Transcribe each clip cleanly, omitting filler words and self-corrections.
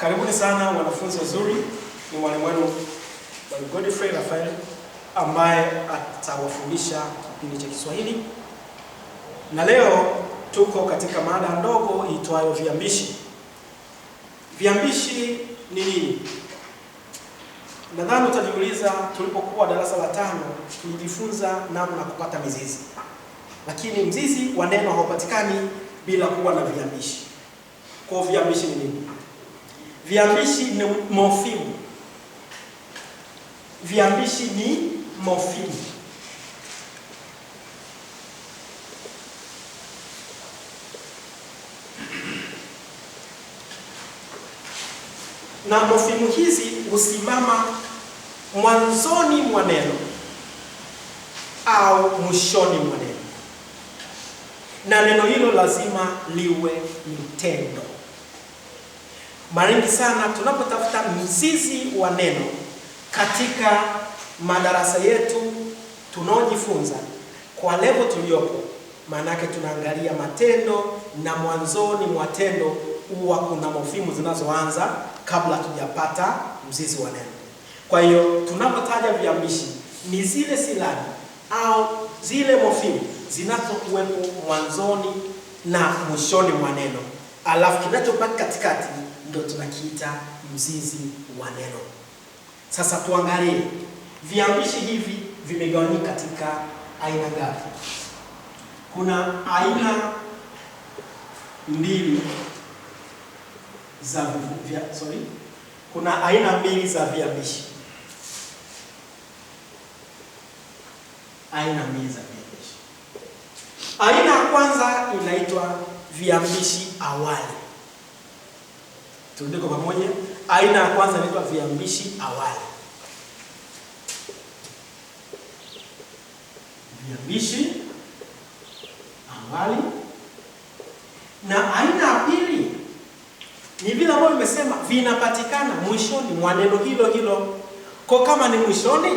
Karibuni sana wanafunzi wazuri. Ni mwalimu wenu Godfrey Raphael ambaye atawafundisha kipindi cha Kiswahili. Na leo tuko katika mada ndogo iitwayo viambishi. Viambishi ni nini? Nadhani utajiuliza, tulipokuwa darasa la 5 tulijifunza namna kupata mizizi. Lakini mzizi wa neno haupatikani bila kuwa na viambishi. Kwa viambishi ni nini? Viambishi ni mofimu. Viambishi ni mofimu. Na mofimu hizi husimama mwanzoni mwa neno au mwishoni mwa neno. Na neno hilo lazima liwe mtendo. Mara nyingi sana tunapotafuta mzizi wa neno katika madarasa yetu tunaojifunza kwa level tuliopo, maana yake tunaangalia matendo, na mwanzoni mwa tendo huwa kuna mofimu zinazoanza kabla tujapata mzizi wa neno. Kwa hiyo tunapotaja viambishi ni zile silabi au zile mofimu zinazokuwepo mwanzoni na mwishoni mwa neno, alafu kinachobaki katikati ndio tunakiita mzizi wa neno. Sasa tuangalie viambishi hivi vimegawanyika katika aina ngapi. Kuna aina mbili za viambishi. Aina mbili za viambishi. Aina ya kwanza inaitwa viambishi awali. Turudi kwa pamoja. Aina ya kwanza inaitwa viambishi awali. Viambishi awali. Na aina ya pili ni vile ambavyo nimesema vinapatikana mwishoni mwa neno hilo hilo. Kwa kama ni mwishoni,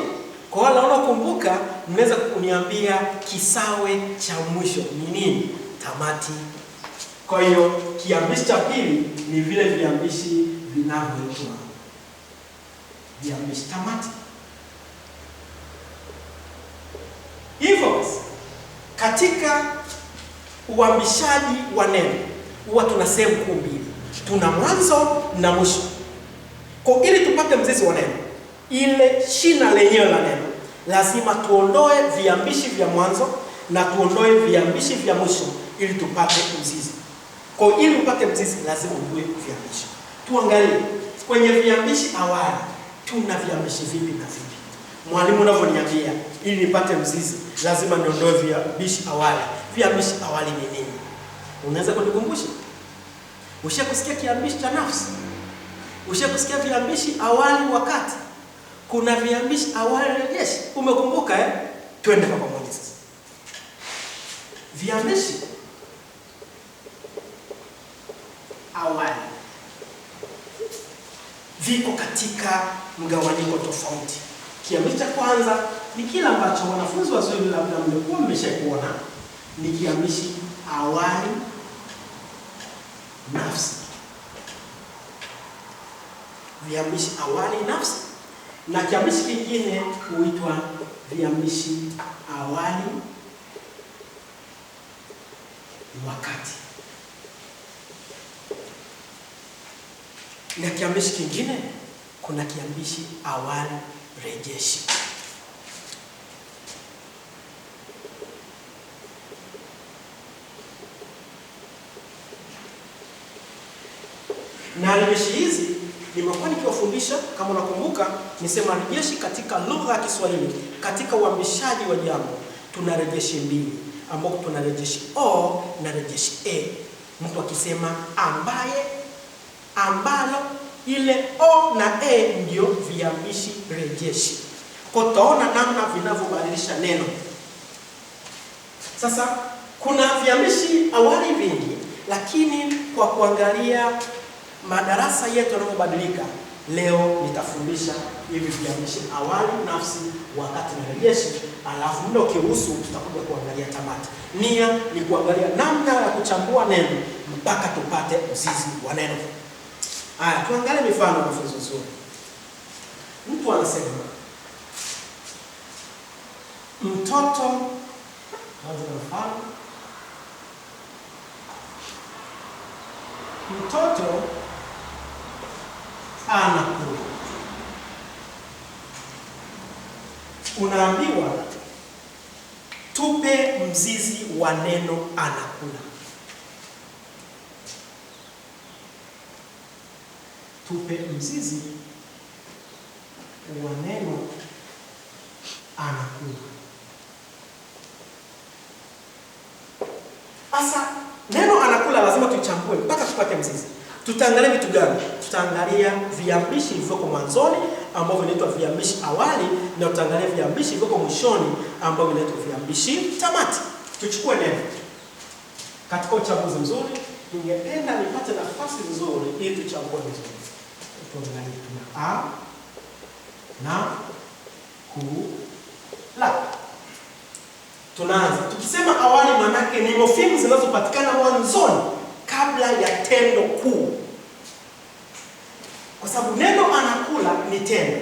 kwa wale wanaokumbuka, mnaweza kuniambia kisawe cha mwisho ni nini? Tamati. Kwa hiyo kiambishi cha pili ni vile viambishi vinavyoitwa viambishi tamati. Hivyo katika uambishaji wa neno huwa tuna sehemu kuu mbili. Tuna mwanzo na mwisho. Kwa ili tupate mzizi wa neno, ile shina lenyewe la neno, lazima tuondoe viambishi vya mwanzo na tuondoe viambishi vya mwisho ili tupate mzizi. Kwa ili upate mzizi lazima uwe viambishi. Tuangalie kwenye viambishi awali tuna viambishi vipi na vipi. Mwalimu anavyoniambia ili nipate mzizi lazima niondoe viambishi awali. Viambishi awali ni nini? Unaweza kunikumbusha? Ushakusikia kiambishi cha nafsi? Ushakusikia viambishi awali wakati? Kuna viambishi awali rejeshi. Umekumbuka Twende kwa pamoja sasa. Viambishi awali viko katika mgawanyiko tofauti. Kiambishi cha kwanza ni kile ambacho wanafunzi wazuri labda mmekuwa mmeshakuona, ni kiambishi awali nafsi. Viambishi awali nafsi. Na kiambishi kingine huitwa viambishi awali wakati. Na kiambishi kingine kuna kiambishi awali rejeshi. Na rejeshi hizi nimekuwa nikiwafundisha, kama unakumbuka, nisema rejeshi katika lugha ya Kiswahili, katika uambishaji wa jambo tuna rejeshi mbili, ambapo tuna rejeshi o na rejeshi e. Mtu akisema ambaye, ambalo, ile o na e ndio viambishi rejeshi. Kwa tutaona namna vinavyobadilisha neno. Sasa kuna viambishi awali vingi, lakini kwa kuangalia madarasa yetu yanayobadilika, leo nitafundisha hivi viambishi awali nafsi, wakati na rejeshi, alafu muda ukiruhusu tutakuja kuangalia tamati. Nia ni kuangalia namna ya kuchambua neno mpaka tupate mzizi wa neno. Haya, tuangalie mifano wanafunzi nzuri. Mtu anasema mtoto, anza na mfano. Mtoto anakula. Unaambiwa tupe mzizi wa neno anakula. Tupe mzizi wa neno anakula. Asa neno anakula lazima tuichambue mpaka tupate mzizi. Tutaangalia vitu gani? Tutaangalia viambishi vilivyoko mwanzoni ambavyo vinaitwa viambishi awali, na tutaangalia viambishi vilivyoko mwishoni ambavyo vinaitwa viambishi tamati. Tuchukue neno. Katika uchambuzi mzuri, ningependa nipate nafasi nzuri ili tuchambue vizuri. Tuangalie tuna a na kula. Tunaanza. Tukisema awali manake ni mofimu zinazopatikana mwanzoni kabla ya tendo kuu. Kwa sababu neno anakula ni tendo.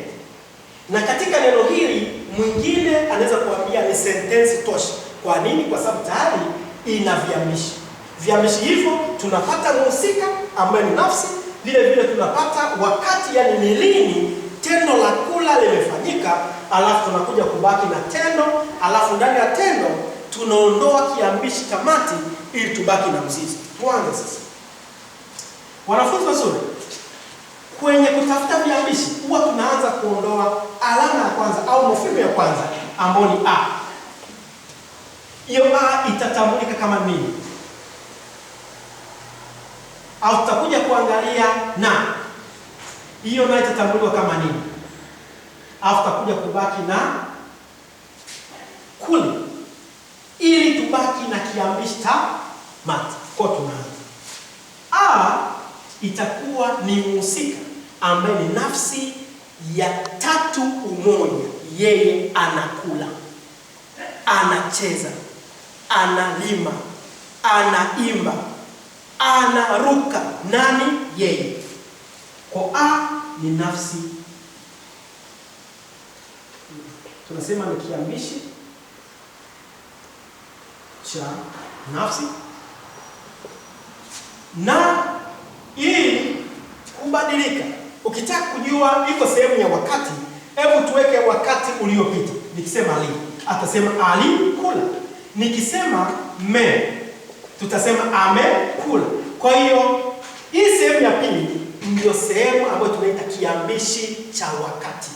Na katika neno hili mwingine anaweza kuambia ni sentensi tosha. Kwa nini? Kwa sababu tayari ina viambishi. Viambishi hivyo tunapata mhusika ambaye ni nafsi, vile vile tunapata wakati, yani ni lini tendo la kula limefanyika, alafu tunakuja kubaki na tendo, alafu ndani ya tendo tunaondoa kiambishi tamati ili tubaki na mzizi. Tuanze sasa. Wanafunzi wazuri, kwenye kutafuta viambishi huwa tunaanza kuondoa alama ya kwanza au mofimu ya kwanza ambayo ni a. Hiyo a itatambulika kama nini? Au tutakuja kuangalia na hiyo na itatambulika kama nini? Au tutakuja kubaki na kuli ili tubaki na kiambishi tamati. Kwa tunaanza a itakuwa ni mhusika ambaye ni nafsi ya tatu umoja. Yeye anakula, anacheza, analima, anaimba, anaruka. Nani? Yeye. Kwa a ni nafsi, tunasema ni kiambishi cha nafsi. Na ili kubadilika, ukitaka kujua iko sehemu ya wakati, hebu tuweke wakati uliopita. Nikisema ali, atasema alikula. Nikisema me, tutasema amekula. Kwa hiyo hii sehemu ya pili ndio sehemu ambayo tunaita kiambishi cha wakati.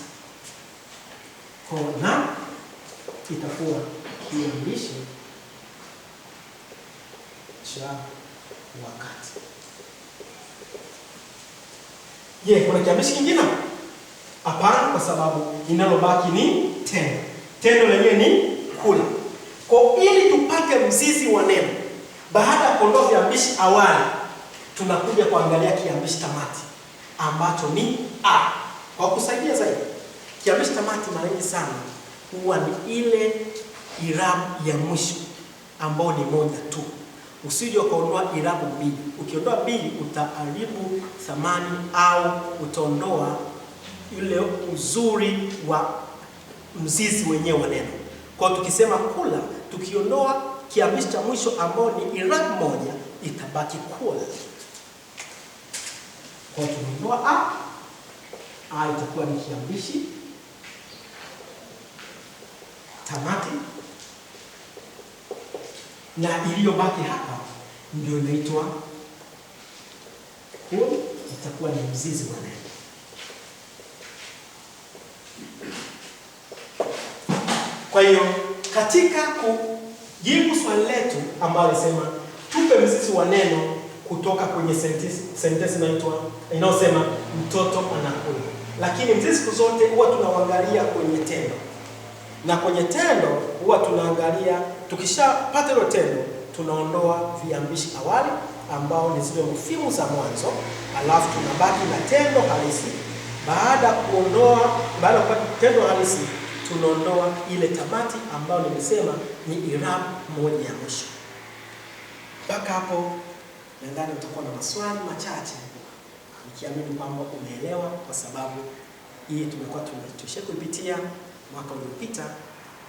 Kwa na itakuwa kiambishi cha wakati. Je, kuna kiambishi kingine? Hapana, kwa sababu inalobaki ni tendo. Tendo lenyewe ni kula. Kwa ili tupate mzizi wa neno, baada ya kuondoa viambishi awali, tunakuja kuangalia kiambishi tamati ambacho ni a. Kwa kusaidia zaidi, kiambishi tamati mara nyingi sana huwa ni ile irabu ya mwisho ambao ni moja tu. Usije ukaondoa irabu mbili. Ukiondoa mbili utaharibu thamani au utaondoa ile uzuri wa mzizi wenyewe wa neno. Kwa tukisema kula, tukiondoa kiambishi cha mwisho ambao ni irabu moja, itabaki kula. Kwa tunaondoa a itakuwa ni kiambishi tamati, na iliyobaki hapa ndio inaitwa kula, itakuwa ni mzizi wa neno. Kwa hiyo katika kujibu swali letu ambalo lisema tupe mzizi wa neno kutoka kwenye sentensi inayosema mtoto anakula, lakini mzizi siku zote huwa tunaangalia kwenye tendo, na kwenye tendo huwa tunaangalia, tukishapata hilo tendo tunaondoa viambishi awali ambao ni zile mofimu za mwanzo, alafu tunabaki na tendo halisi. Baada ya kupata tendo halisi, tunaondoa ile tamati ambayo nimesema ni irabu moja ya mwisho. Mpaka hapo nadhani utakuwa na maswali machache nikiamini kwamba umeelewa, kwa sababu hii tumekuwa kuipitia mwaka uliopita.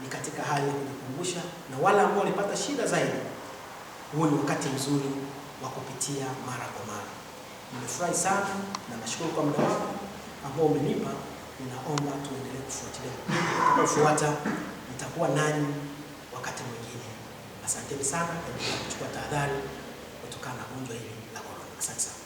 Ni katika hali ya kujikumbusha, na wale ambao walipata shida zaidi, huo ni wakati mzuri wa kupitia mara kwa mara. Nimefurahi sana na nashukuru kwa muda wako ambao umenipa. Ninaomba tuendelee kufuatilia. Tutakapofuata nitakuwa nanyi wakati mwingine. Asanteni sana, endelea kuchukua tahadhari kutokana na gonjwa hili la corona. Asante sana.